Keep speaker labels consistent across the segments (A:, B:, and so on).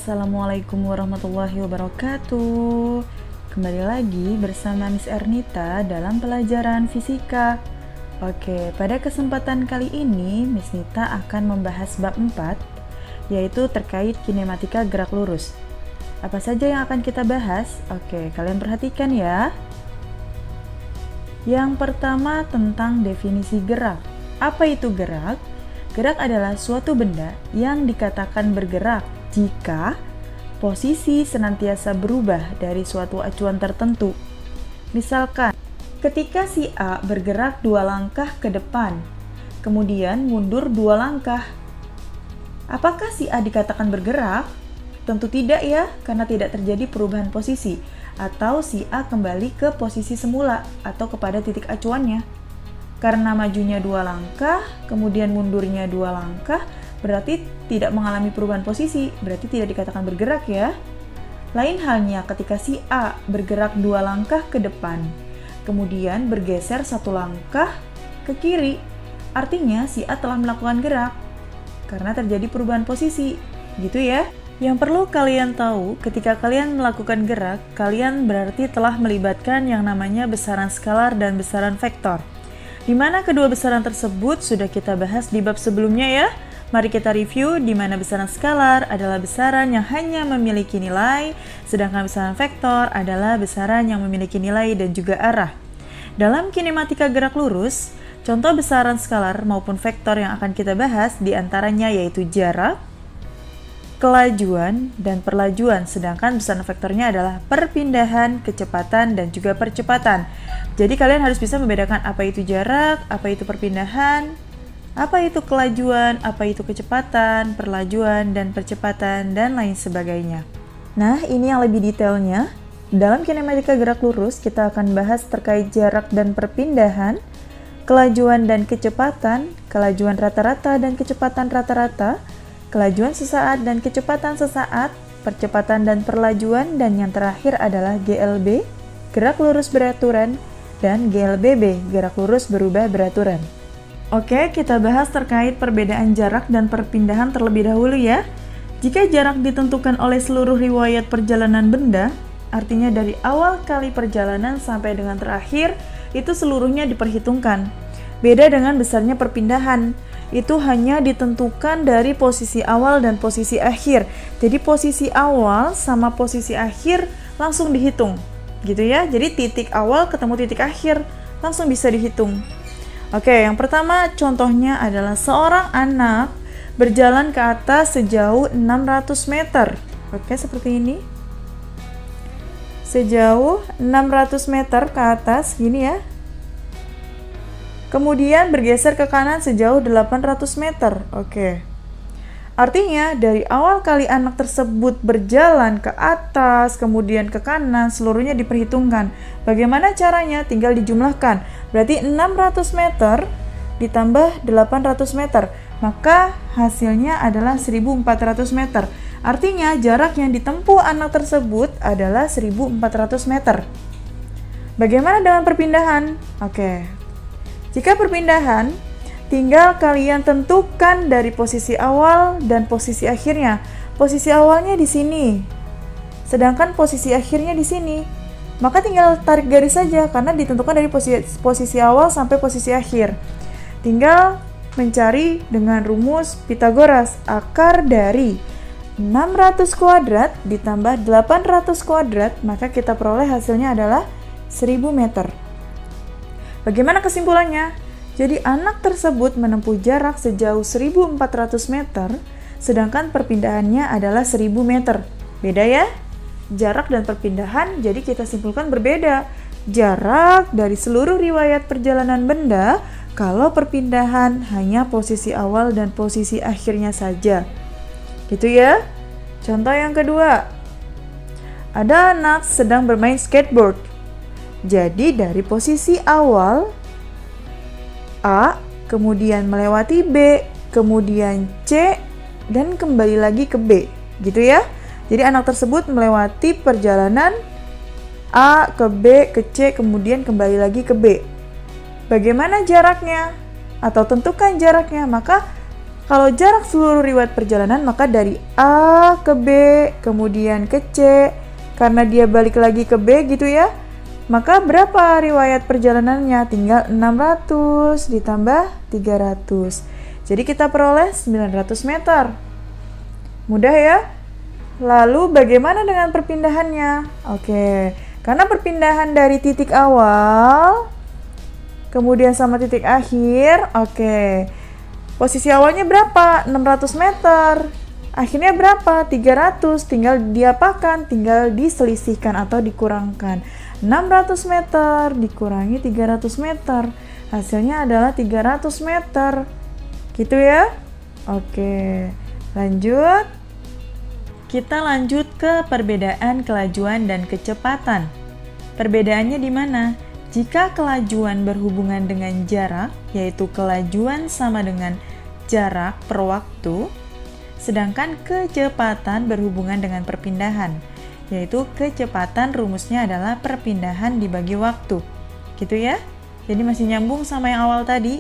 A: Assalamualaikum warahmatullahi wabarakatuh. Kembali lagi bersama Miss Ernita dalam pelajaran fisika. Oke, pada kesempatan kali ini Miss Nita akan membahas bab 4, yaitu terkait kinematika gerak lurus. Apa saja yang akan kita bahas? Oke, kalian perhatikan ya. Yang pertama tentang definisi gerak. Apa itu gerak? Gerak adalah suatu benda yang dikatakan bergerak jika posisi senantiasa berubah dari suatu acuan tertentu. Misalkan, ketika si A bergerak 2 langkah ke depan, kemudian mundur 2 langkah. Apakah si A dikatakan bergerak? Tentu tidak ya, karena tidak terjadi perubahan posisi, atau si A kembali ke posisi semula atau kepada titik acuannya. Karena majunya 2 langkah, kemudian mundurnya 2 langkah, berarti tidak mengalami perubahan posisi, berarti tidak dikatakan bergerak ya. Lain halnya ketika si A bergerak 2 langkah ke depan, kemudian bergeser 1 langkah ke kiri, artinya si A telah melakukan gerak, karena terjadi perubahan posisi, gitu ya. Yang perlu kalian tahu, ketika kalian melakukan gerak, kalian berarti telah melibatkan yang namanya besaran skalar dan besaran vektor. Di mana kedua besaran tersebut sudah kita bahas di bab sebelumnya ya. Mari kita review di mana besaran skalar adalah besaran yang hanya memiliki nilai, sedangkan besaran vektor adalah besaran yang memiliki nilai dan juga arah. Dalam kinematika gerak lurus, contoh besaran skalar maupun vektor yang akan kita bahas diantaranya yaitu jarak, kelajuan, dan perlajuan, sedangkan besaran vektornya adalah perpindahan, kecepatan, dan juga percepatan. Jadi kalian harus bisa membedakan apa itu jarak, apa itu perpindahan, apa itu kelajuan, apa itu kecepatan, perlajuan, dan percepatan, dan lain sebagainya. Nah, ini yang lebih detailnya. Dalam kinematika gerak lurus, kita akan bahas terkait jarak dan perpindahan, kelajuan dan kecepatan, kelajuan rata-rata dan kecepatan rata-rata, kelajuan sesaat dan kecepatan sesaat, percepatan dan perlajuan, dan yang terakhir adalah GLB, gerak lurus beraturan, dan GLBB, gerak lurus berubah beraturan. Oke, kita bahas terkait perbedaan jarak dan perpindahan terlebih dahulu ya. Jika jarak ditentukan oleh seluruh riwayat perjalanan benda, artinya dari awal kali perjalanan sampai dengan terakhir, itu seluruhnya diperhitungkan. Beda dengan besarnya perpindahan, itu hanya ditentukan dari posisi awal dan posisi akhir. Jadi posisi awal sama posisi akhir langsung dihitung, gitu ya. Jadi titik awal ketemu titik akhir, langsung bisa dihitung. Oke, yang pertama contohnya adalah seorang anak berjalan ke atas sejauh 600 meter. Oke, seperti ini. Sejauh 600 meter ke atas, gini ya. Kemudian bergeser ke kanan sejauh 800 meter. Oke. Artinya, dari awal kali anak tersebut berjalan ke atas, kemudian ke kanan, seluruhnya diperhitungkan. Bagaimana caranya? Tinggal dijumlahkan. Berarti 600 meter ditambah 800 meter. Maka hasilnya adalah 1400 meter. Artinya, jarak yang ditempuh anak tersebut adalah 1400 meter. Bagaimana dengan perpindahan? Oke. Jika perpindahan, tinggal kalian tentukan dari posisi awal dan posisi akhirnya. Posisi awalnya di sini, sedangkan posisi akhirnya di sini. Maka tinggal tarik garis saja karena ditentukan dari posisi awal sampai posisi akhir. Tinggal mencari dengan rumus Pythagoras. Akar dari 600 kuadrat ditambah 800 kuadrat, maka kita peroleh hasilnya adalah 1000 meter. Bagaimana kesimpulannya? Jadi anak tersebut menempuh jarak sejauh 1400 meter, sedangkan perpindahannya adalah 1000 meter. Beda ya? Jarak dan perpindahan, jadi kita simpulkan berbeda. Jarak dari seluruh riwayat perjalanan benda, kalau perpindahan hanya posisi awal dan posisi akhirnya saja. Gitu ya? Contoh yang kedua. Ada anak sedang bermain skateboard. Jadi dari posisi awal A, kemudian melewati B, kemudian C, dan kembali lagi ke B, gitu ya. Jadi anak tersebut melewati perjalanan A ke B ke C, kemudian kembali lagi ke B. Bagaimana jaraknya? Atau tentukan jaraknya, maka Kalau jarak seluruh riwayat perjalanan, maka dari A ke B, kemudian ke C, karena dia balik lagi ke B gitu ya, maka berapa riwayat perjalanannya? Tinggal 600 ditambah 300. Jadi kita peroleh 900 meter. Mudah ya? Lalu bagaimana dengan perpindahannya? Oke, karena perpindahan dari titik awal, kemudian sama titik akhir, oke. Posisi awalnya berapa? 600 meter. Akhirnya berapa? 300. Tinggal diapakan? Tinggal diselisihkan atau dikurangkan. 600 meter dikurangi 300 meter. Hasilnya adalah 300 meter. Gitu ya? Oke. Lanjut. Kita lanjut ke perbedaan kelajuan dan kecepatan. Perbedaannya di mana? Jika kelajuan berhubungan dengan jarak, yaitu kelajuan sama dengan jarak per waktu, sedangkan kecepatan berhubungan dengan perpindahan, yaitu kecepatan rumusnya adalah perpindahan dibagi waktu. Gitu ya? Jadi masih nyambung sama yang awal tadi.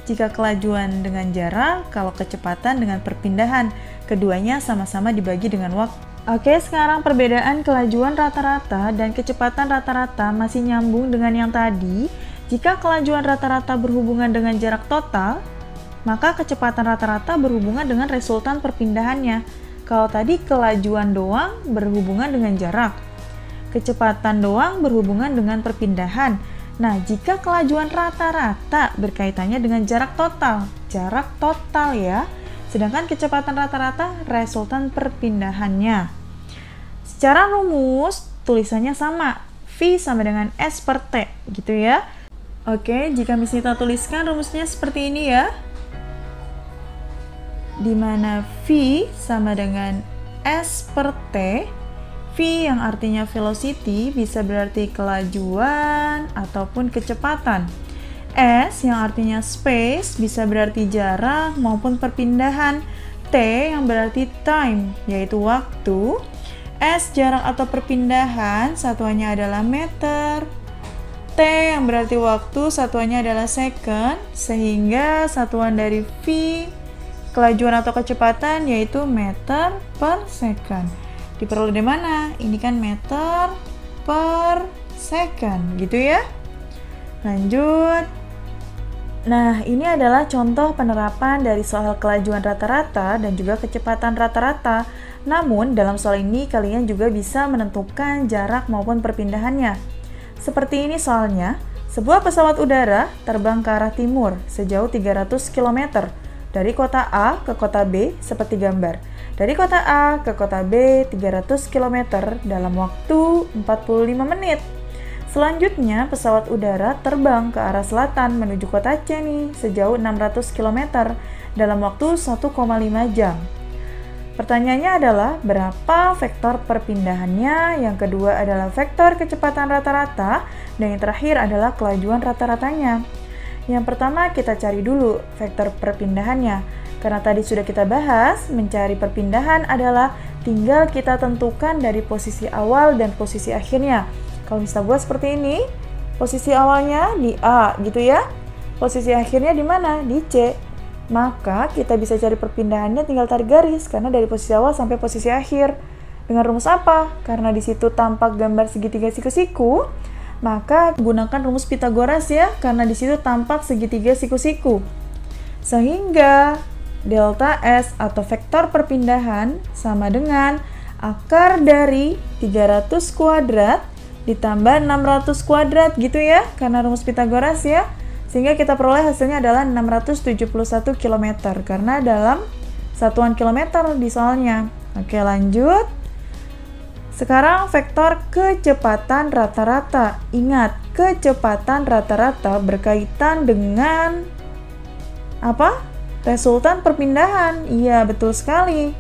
A: Jika kelajuan dengan jarak, kalau kecepatan dengan perpindahan, keduanya sama-sama dibagi dengan waktu. Oke, sekarang perbedaan kelajuan rata-rata dan kecepatan rata-rata masih nyambung dengan yang tadi. Jika kelajuan rata-rata berhubungan dengan jarak total, maka kecepatan rata-rata berhubungan dengan resultan perpindahannya. Kalau tadi kelajuan doang berhubungan dengan jarak, kecepatan doang berhubungan dengan perpindahan. Nah, jika kelajuan rata-rata berkaitannya dengan jarak total ya. Sedangkan kecepatan rata-rata resultan perpindahannya. Secara rumus, tulisannya sama. V sama dengan S per T, gitu ya. Oke, jika Miss Nita tuliskan rumusnya seperti ini ya. Di mana V sama dengan S per T. V yang artinya velocity bisa berarti kelajuan ataupun kecepatan. S yang artinya space bisa berarti jarak maupun perpindahan. T yang berarti time, yaitu waktu. S jarak atau perpindahan, satuannya adalah meter. T yang berarti waktu, satuannya adalah second. Sehingga satuan dari V, kelajuan atau kecepatan, yaitu meter per second. Diperoleh dari mana? Ini kan meter per second, gitu ya. Lanjut. Nah, ini adalah contoh penerapan dari soal kelajuan rata-rata dan juga kecepatan rata-rata. Namun, dalam soal ini kalian juga bisa menentukan jarak maupun perpindahannya. Seperti ini soalnya, sebuah pesawat udara terbang ke arah timur sejauh 300 km dari kota A ke kota B seperti gambar. Dari kota A ke kota B 300 km dalam waktu 45 menit. Selanjutnya, pesawat udara terbang ke arah selatan menuju kota C nih, sejauh 600 km dalam waktu 1,5 jam. Pertanyaannya adalah, berapa vektor perpindahannya? Yang kedua adalah vektor kecepatan rata-rata, dan yang terakhir adalah kelajuan rata-ratanya. Yang pertama, kita cari dulu vektor perpindahannya. Karena tadi sudah kita bahas, mencari perpindahan adalah tinggal kita tentukan dari posisi awal dan posisi akhirnya. Kalau bisa buat seperti ini, posisi awalnya di A gitu ya. Posisi akhirnya di mana? Di C. Maka kita bisa cari perpindahannya tinggal tarik garis karena dari posisi awal sampai posisi akhir. Dengan rumus apa? Karena di situ tampak gambar segitiga siku-siku, maka gunakan rumus Pitagoras ya, karena di situ tampak segitiga siku-siku. Sehingga delta S atau vektor perpindahan sama dengan akar dari 300 kuadrat ditambah 600 kuadrat gitu ya, karena rumus Pitagoras ya. Sehingga kita peroleh hasilnya adalah 671 km karena dalam satuan kilometer di soalnya. Oke, lanjut. Sekarang vektor kecepatan rata-rata. Ingat, kecepatan rata-rata berkaitan dengan apa? Resultan perpindahan. Iya, betul sekali.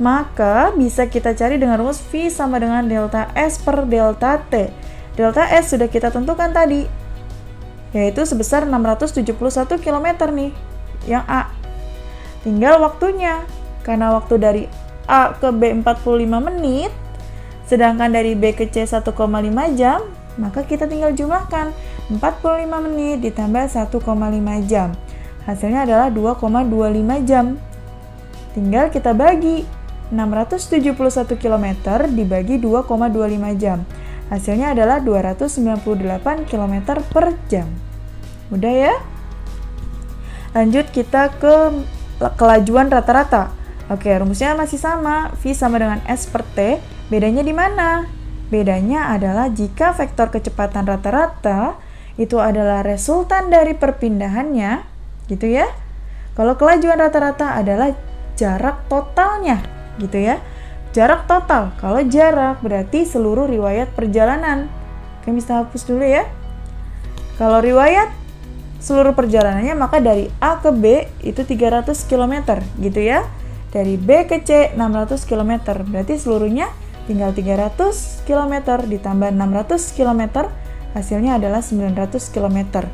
A: Maka bisa kita cari dengan rumus V sama dengan delta S per delta T. Delta S sudah kita tentukan tadi, yaitu sebesar 671 km nih, yang A. Tinggal waktunya, karena waktu dari A ke B 45 menit, sedangkan dari B ke C 1,5 jam, maka kita tinggal jumlahkan 45 menit ditambah 1,5 jam. Hasilnya adalah 2,25 jam. Tinggal kita bagi 671 km dibagi 2,25 jam. Hasilnya adalah 298 km per jam. Mudah ya? Lanjut kita ke kelajuan rata-rata. Oke, rumusnya masih sama. V sama dengan S per T. Bedanya di mana? Bedanya adalah jika vektor kecepatan rata-rata itu adalah resultan dari perpindahannya, gitu ya. Kalau kelajuan rata-rata adalah jarak totalnya, gitu ya. Jarak total. Kalau jarak berarti seluruh riwayat perjalanan. Oke, bisa hapus dulu ya. Kalau riwayat seluruh perjalanannya, maka dari A ke B itu 300 km, gitu ya. Dari B ke C 600 km. Berarti seluruhnya tinggal 300 km ditambah 600 km, hasilnya adalah 900 km.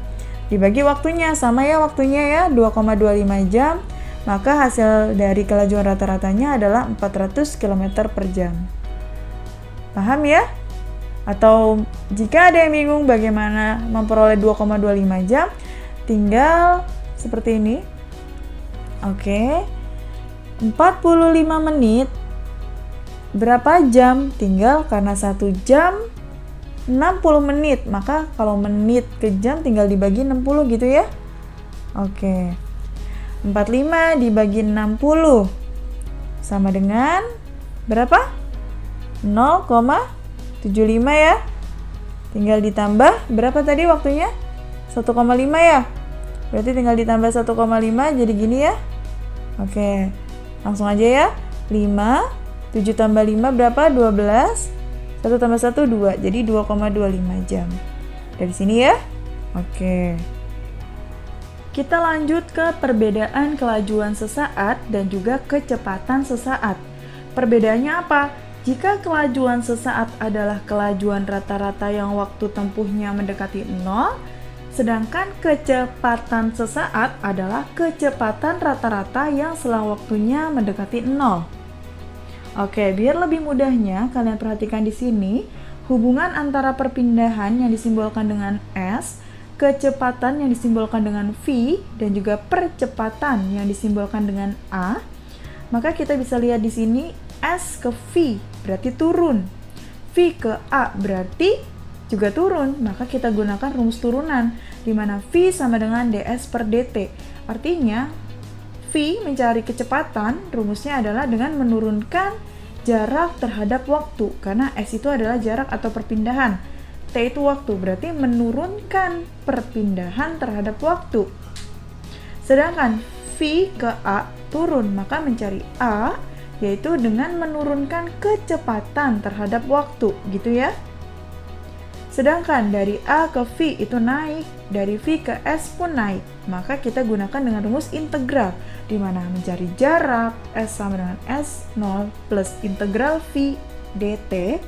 A: Dibagi waktunya, sama ya waktunya ya, 2,25 jam. Maka hasil dari kelajuan rata-ratanya adalah 400 km per jam. Paham ya? Atau jika ada yang bingung bagaimana memperoleh 2,25 jam, tinggal seperti ini. Oke. 45 menit berapa jam? Tinggal karena 1 jam 60 menit, maka kalau menit ke jam tinggal dibagi 60 gitu ya. Oke. 45 dibagi 60 sama dengan berapa? 0,75 ya. Tinggal ditambah berapa tadi waktunya? 1,5 ya. Berarti tinggal ditambah 1,5 jadi gini ya. Oke. Langsung aja ya. 5, 7 tambah 5 berapa? 12. 1 tambah 1, 2. Jadi 2,25 jam. Dari sini ya. Oke. Kita lanjut ke perbedaan kelajuan sesaat dan juga kecepatan sesaat. Perbedaannya apa? Jika kelajuan sesaat adalah kelajuan rata-rata yang waktu tempuhnya mendekati 0, sedangkan kecepatan sesaat adalah kecepatan rata-rata yang selang waktunya mendekati 0. Oke, biar lebih mudahnya kalian perhatikan di sini hubungan antara perpindahan yang disimbolkan dengan S, kecepatan yang disimbolkan dengan V, dan juga percepatan yang disimbolkan dengan A. Maka kita bisa lihat di sini S ke V berarti turun, V ke A berarti juga turun. Maka kita gunakan rumus turunan di mana V sama dengan ds per dt. Artinya V mencari kecepatan, rumusnya adalah dengan menurunkan jarak terhadap waktu, karena S itu adalah jarak atau perpindahan, T itu waktu, berarti menurunkan perpindahan terhadap waktu. Sedangkan V ke A turun, maka mencari A yaitu dengan menurunkan kecepatan terhadap waktu, gitu ya. Sedangkan dari A ke V itu naik, dari V ke S pun naik, maka kita gunakan dengan rumus integral, di mana mencari jarak S sama dengan S0 plus integral V dt.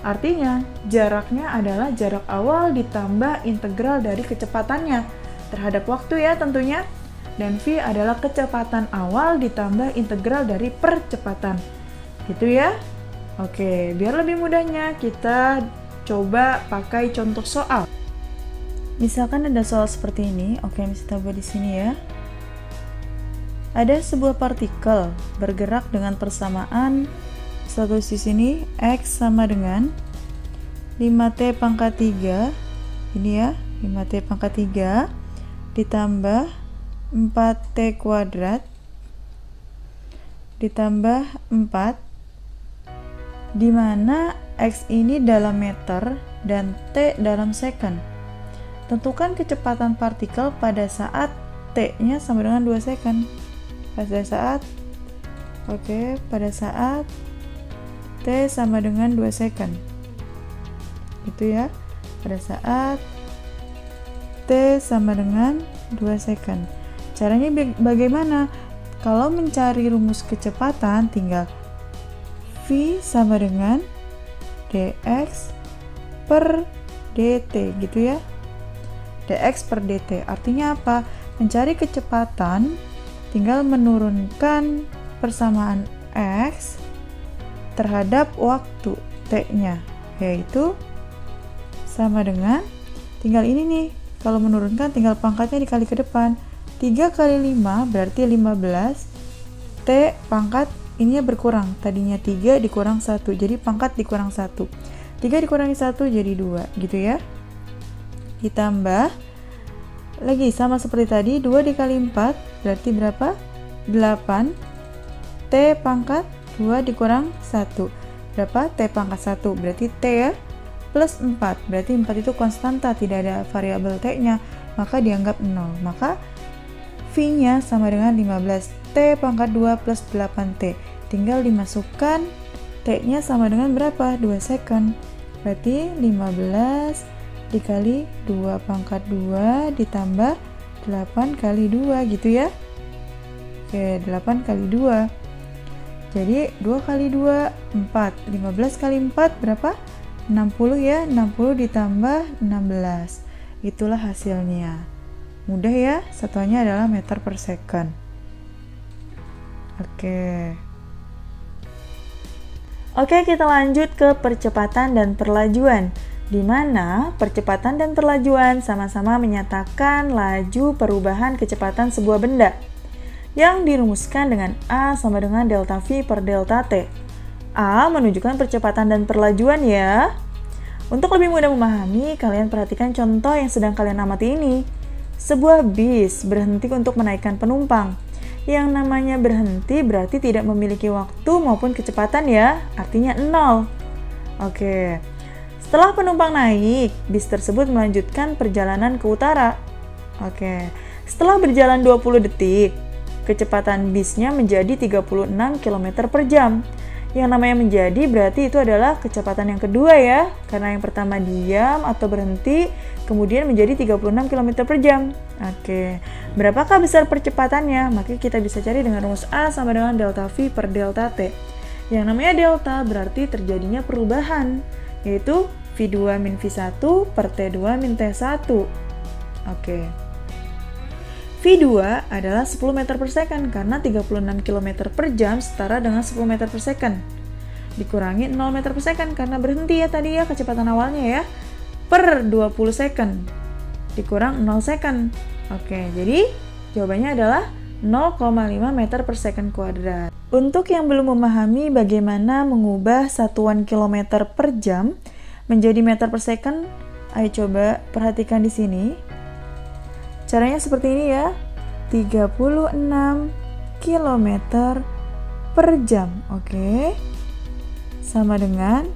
A: Artinya, jaraknya adalah jarak awal ditambah integral dari kecepatannya terhadap waktu ya tentunya. Dan V adalah kecepatan awal ditambah integral dari percepatan. Gitu ya. Oke, biar lebih mudahnya kita coba pakai contoh soal. Misalkan ada soal seperti ini. Oke, kita buat di sini ya. Ada sebuah partikel bergerak dengan persamaan status di sini X sama dengan 5T pangkat 3, ini ya, 5T pangkat 3 ditambah 4T kuadrat ditambah 4, di mana X ini dalam meter dan T dalam second. Tentukan kecepatan partikel pada saat T-nya sama dengan 2 second. Pada saat T sama dengan 2 second. Gitu ya. Pada saat T sama dengan 2 second. Caranya bagaimana? Kalau mencari rumus kecepatan tinggal V sama dengan dx per dt, gitu ya. Dx per dt. Artinya apa? Mencari kecepatan tinggal menurunkan persamaan X terhadap waktu T-nya, yaitu sama dengan, tinggal ini nih, kalau menurunkan tinggal pangkatnya dikali ke depan, 3 kali 5 berarti 15. T pangkat ininya berkurang. Tadinya 3 dikurang 1. Jadi pangkat dikurang 1. 3 dikurangi 1 jadi 2. Gitu ya. Ditambah. Lagi sama seperti tadi. 2 dikali 4 berarti berapa? 8. T pangkat 2 dikurang 1. Berapa? T pangkat 1. Berarti T ya. Plus 4. Berarti 4 itu konstanta. Tidak ada variabel T-nya. Maka dianggap 0. Maka V-nya sama dengan 15. T pangkat 2 plus 8T. Tinggal dimasukkan. T-nya sama dengan berapa? 2 second. Berarti 15 dikali 2 pangkat 2 ditambah 8 kali 2 gitu ya. Oke, 8 kali 2. Jadi 2 kali 2, 4. 15 kali 4 berapa? 60 ya. 60 ditambah 16. Itulah hasilnya. Mudah ya, satuannya adalah meter per second. Oke, kita lanjut ke percepatan dan perlajuan, di mana percepatan dan perlajuan sama-sama menyatakan laju perubahan kecepatan sebuah benda yang dirumuskan dengan A sama dengan delta V per delta T. A menunjukkan percepatan dan perlajuan ya. Untuk lebih mudah memahami, kalian perhatikan contoh yang sedang kalian amati ini. Sebuah bis berhenti untuk menaikkan penumpang. Yang namanya berhenti berarti tidak memiliki waktu maupun kecepatan ya, artinya 0. Oke. Setelah penumpang naik, bis tersebut melanjutkan perjalanan ke utara. Oke. Setelah berjalan 20 detik, kecepatan bisnya menjadi 36 km per jam. Yang namanya menjadi berarti itu adalah kecepatan yang kedua ya, karena yang pertama diam atau berhenti, kemudian menjadi 36 km per jam. Oke, berapakah besar percepatannya? Maka kita bisa cari dengan rumus A sama dengan delta V per delta T. Yang namanya delta berarti terjadinya perubahan, yaitu V2 min V1 per T2 min T1. Oke. V2 adalah 10 meter per second karena 36 km per jam setara dengan 10 meter per second. Dikurangi 0 meter per second karena berhenti ya tadi ya kecepatan awalnya ya. Per 20 second. Dikurang 0 second. Oke, jadi jawabannya adalah 0,5 meter per second kuadrat. Untuk yang belum memahami bagaimana mengubah satuan kilometer per jam menjadi meter per second, ayo coba perhatikan di sini. Caranya seperti ini ya, 36 km per jam, oke, sama dengan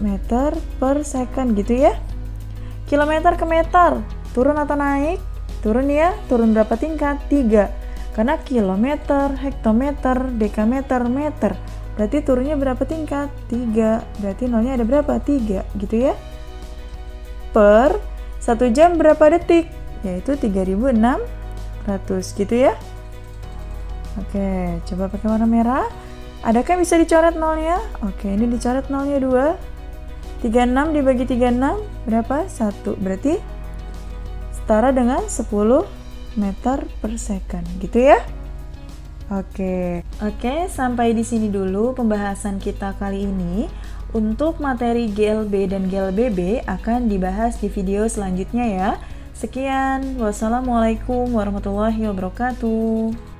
A: meter per second gitu ya. Kilometer ke meter, turun atau naik? Turun ya, turun berapa tingkat? 3, karena kilometer, hektometer, dekameter, meter, berarti turunnya berapa tingkat? 3, berarti nolnya ada berapa? 3, gitu ya. Per 1 jam berapa detik? Yaitu 3600 gitu ya. Oke, coba pakai warna merah. Adakah yang bisa dicoret nolnya? Oke, ini dicoret nolnya 2. 36 dibagi 36 berapa? 1. Berarti setara dengan 10 meter per second gitu ya. Oke, sampai di sini dulu pembahasan kita kali ini. Untuk materi GLB dan GLBB akan dibahas di video selanjutnya ya. Sekian, wassalamualaikum warahmatullahi wabarakatuh.